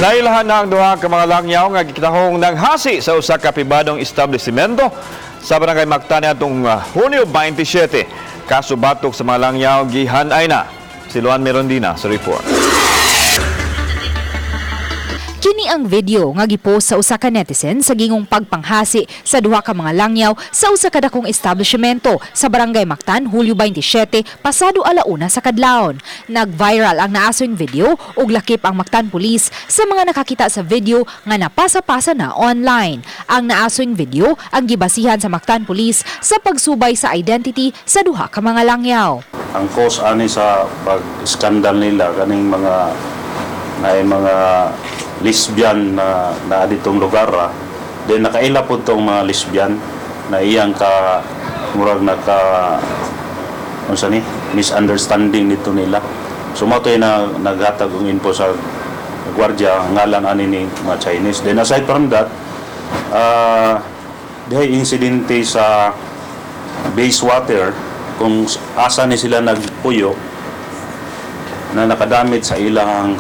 Nailahan na ang duha ka mga langyaw nga gikitahong naghasi sa usa ka pribadong establishmento sa barangay Mactan atong Hunyo 27. Kaso batok sa mga langyaw gihanay na. Si Luan Merondina sa report. Kini ang video nga gipost sa usa ka netizen sa gingong pagpanghasi sa duha ka mga langyaw sa usa ka dakong establishmento sa barangay Mactan, Hulyo 27, pasado alauna sa kadlawon. Nag-viral ang naasoyng video ug lakip ang Mactan Police sa mga nakakita sa video nga napasa-pasa na online. Ang naasoyng video ang gibasihan sa Mactan Police sa pagsubay sa identity sa duha ka mga langyaw. Ang cause ani sa pag-skandal nila kaning mga lesbian na ditong lugar then nakaila po tong mga lesbian na iyang murag misunderstanding nito nila. So mo to'y naghatag ang info sa gwardiya ngalan ani ni mga Chinese. Then aside from that, dihay insidente sa Bayswater kung asa ni sila nagpuyo na nakadamit sa ilang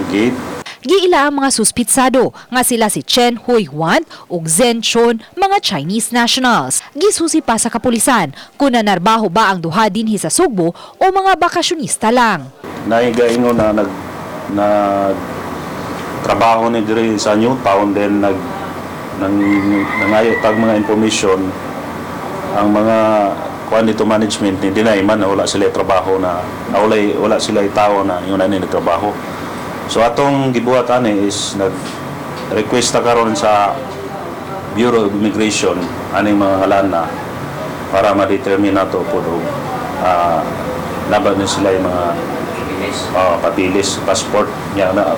gate. Giila ang mga suspitsado nga sila si Chen Hui Huan ug Zhen Chun, mga Chinese nationals. Gisusi pa sa kapulisan kung nanarbaho ba ang duha dinhi sa Sugbo o mga bakasyonista lang. Naigaingon na trabaho ni diri sa Newtown, then nangayo tag mga information ang mga kuan dito management ni dinay man na wala sila trabaho wala sila tao na yun ani nagtrabaho. So atong gibuhat ani is nag-request ta karon sa Bureau of Immigration aning mga halana para ma-determine nato pud laban na sila yung mga patilis, passport niya na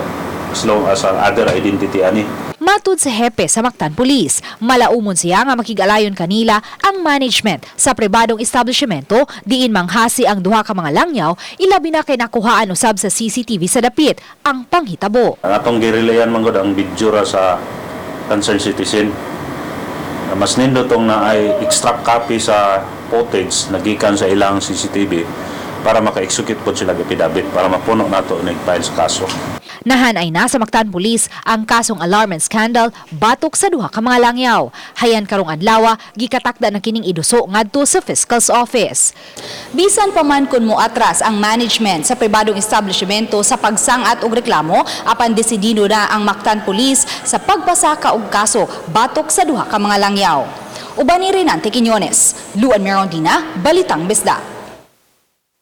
as long as ang other identity ani. Matud sa hepe sa Mactan Police, malaumon siya nga makigalayon kanila ang management sa pribadong establishmento diin manghasi ang duha ka mga langyaw, ilabi na kay nakuhaan usab sa CCTV sa dapit ang panghitabo. Ang atong girelayan man gud ang video ra sa concerned citizen. Mas nindot tong na ay extract copy sa footage nagikan sa ilang CCTV para maka-execute po sila gapidabit para mapuno nato og file sa kaso. Nahanay na sa Mactan Police ang kasong alarm and scandal batok sa duha ka mga langyaw. Hayan karong adlaw gikatakda na kining iduso ngadto sa Fiscal's Office. Bisan pa man kun moatras ang management sa pribadong establishmento sa pagsangat og reklamo, apan desidido na ang Mactan Police sa pagpasaka og kaso batok sa duha ka mga langyaw. Uban ni Renante Quiñones, Luan Merondina, Balitang Besda.